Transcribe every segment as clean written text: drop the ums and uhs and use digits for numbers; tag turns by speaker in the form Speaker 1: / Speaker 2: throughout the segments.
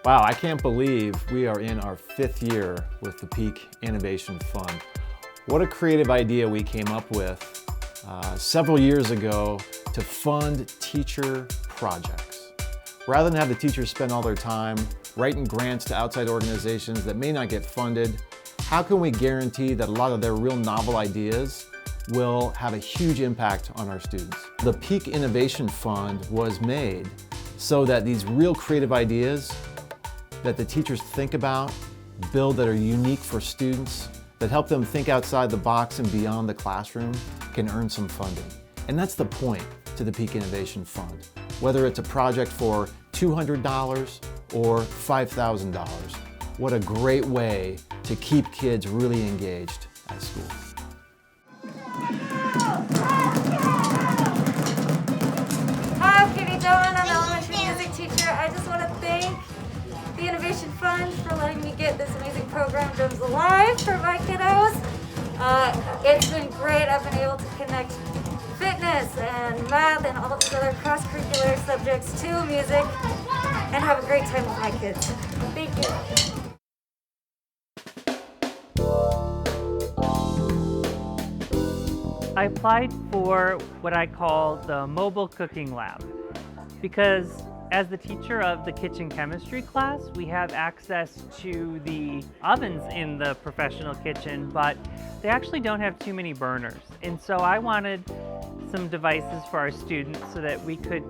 Speaker 1: Wow, I can't believe we are in our 5th year with the Peak Innovation Fund. What a creative idea we came up with several years ago to fund teacher projects. Rather than have the teachers spend all their time writing grants to outside organizations that may not get funded, how can we guarantee that a lot of their real novel ideas will have a huge impact on our students? The Peak Innovation Fund was made so that these real creative ideas that the teachers think about, build, that are unique for students, that help them think outside the box and beyond the classroom, can earn some funding. And that's the point to the Peak Innovation Fund. Whether it's a project for $200 or $5,000, what a great way to keep kids really engaged at school.
Speaker 2: Hi, I'm Katie Domman. I'm an elementary music teacher. I just want to thank the Innovation Fund for letting me get this amazing program Drums Alive for my kiddos. It's been great. I've been able to connect fitness and math and all these other cross-curricular subjects to music and have a great time with my kids. Thank you.
Speaker 3: I applied for what I call the mobile cooking lab because as the teacher of the kitchen chemistry class, we have access to the ovens in the professional kitchen, but they actually don't have too many burners. And so I wanted some devices for our students so that we could,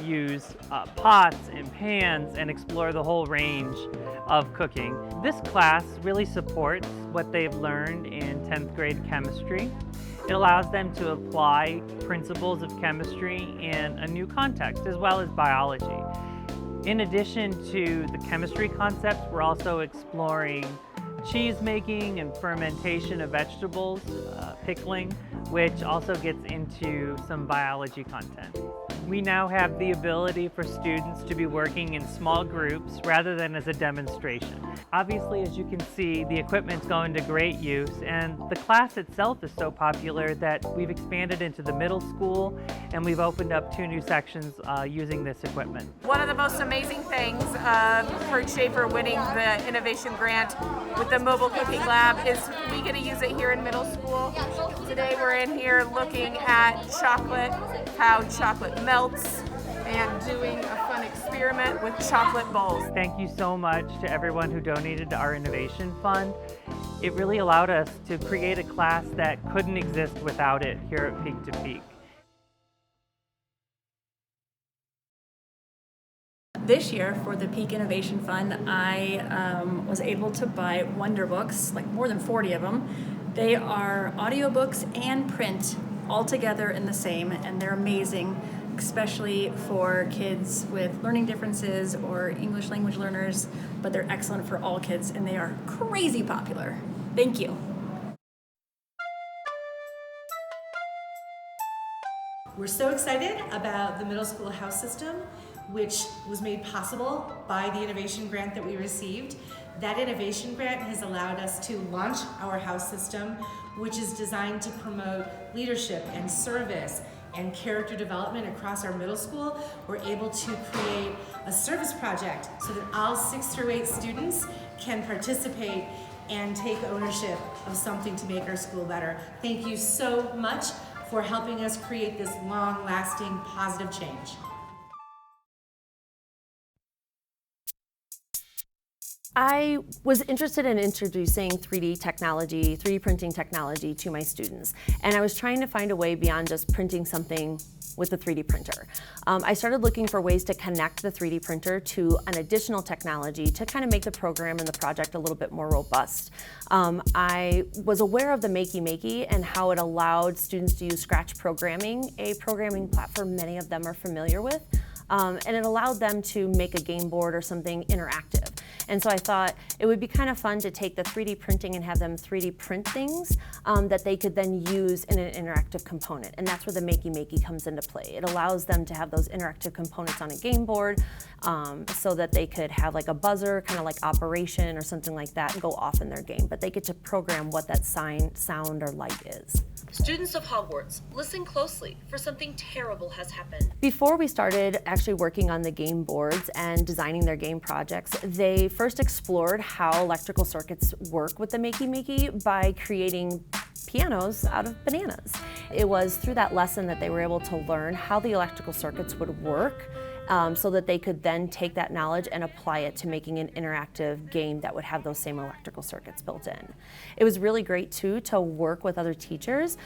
Speaker 3: use pots and pans and explore the whole range of cooking. This class really supports what they've learned in 10th grade chemistry. It allows them to apply principles of chemistry in a new context, as well as biology. In addition to the chemistry concepts, we're also exploring cheese making and fermentation of vegetables, pickling, which also gets into some biology content. We now have the ability for students to be working in small groups rather than as a demonstration. Obviously, as you can see, the equipment's going to great use, and the class itself is so popular that we've expanded into the middle school, and we've opened up 2 new sections using this equipment.
Speaker 4: One of the most amazing things for Schaefer winning the innovation grant with the mobile cooking lab is we get to use it here in middle school. Today we're in here looking at chocolate, how chocolate melts, and doing a fun experiment with chocolate bowls.
Speaker 3: Thank you so much to everyone who donated to our Innovation Fund. It really allowed us to create a class that couldn't exist without it here at Peak to Peak.
Speaker 5: This year for the Peak Innovation Fund, I was able to buy WonderBooks, like more than 40 of them. They are audiobooks and print all together in the same, and they're amazing, especially for kids with learning differences or English language learners, but they're excellent for all kids, and they are crazy popular. Thank you.
Speaker 6: We're so excited about the middle school house system, which was made possible by the innovation grant that we received. That innovation grant has allowed us to launch our house system, which is designed to promote leadership and service and character development across our middle school. We're able to create a service project so that all 6th through 8th students can participate and take ownership of something to make our school better. Thank you so much for helping us create this long-lasting positive change.
Speaker 7: I was interested in introducing 3D technology, 3D printing technology to my students. And I was trying to find a way beyond just printing something with a 3D printer. I started looking for ways to connect the 3D printer to an additional technology to kind of make the program and the project a little bit more robust. I was aware of the Makey Makey and how it allowed students to use Scratch programming, a programming platform many of them are familiar with. And it allowed them to make a game board or something interactive. And so I thought it would be kind of fun to take the 3D printing and have them 3D print things that they could then use in an interactive component. And that's where the Makey comes into play. It allows them to have those interactive components on a game board so that they could have like a buzzer, kind of like Operation or something like that, and go off in their game. But they get to program what that sound or light is.
Speaker 8: Students of Hogwarts, listen closely, for something terrible has happened.
Speaker 7: Before we started actually working on the game boards and designing their game projects, they first explored how electrical circuits work with the Makey by creating pianos out of bananas. It was through that lesson that they were able to learn how the electrical circuits would work so that they could then take that knowledge and apply it to making an interactive game that would have those same electrical circuits built in. It was really great too to work with other teachers.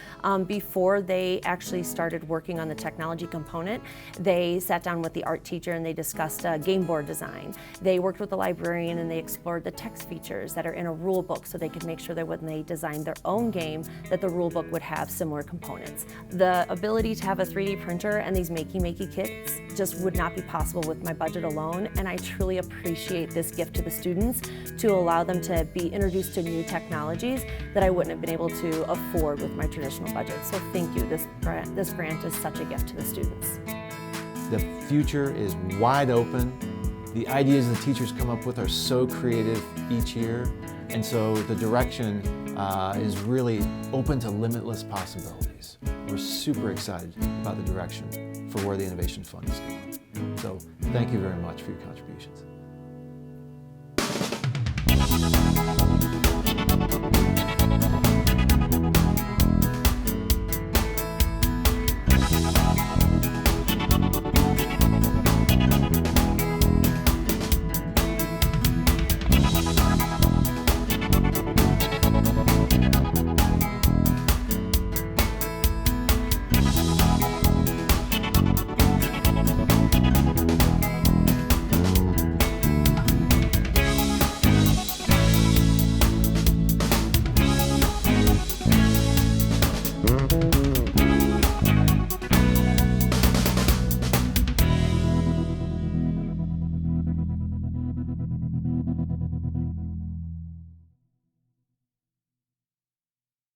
Speaker 7: Before they actually started working on the technology component, they sat down with the art teacher and they discussed game board design. They worked with the librarian and they explored the text features that are in a rule book so they could make sure that when they designed their own game that the rule book would have similar components. The ability to have a 3D printer and these Makey kits just would not be possible with my budget alone, and I truly appreciate this gift to the students to allow them to be introduced to new technologies that I wouldn't have been able to afford with my traditional budget. So thank you. This grant is such a gift to the students.
Speaker 1: The future is wide open. The ideas the teachers come up with are so creative each year, and so the direction is really open to limitless possibilities. We're super excited about the direction for where the Innovation Fund is going. So thank you very much for your contributions.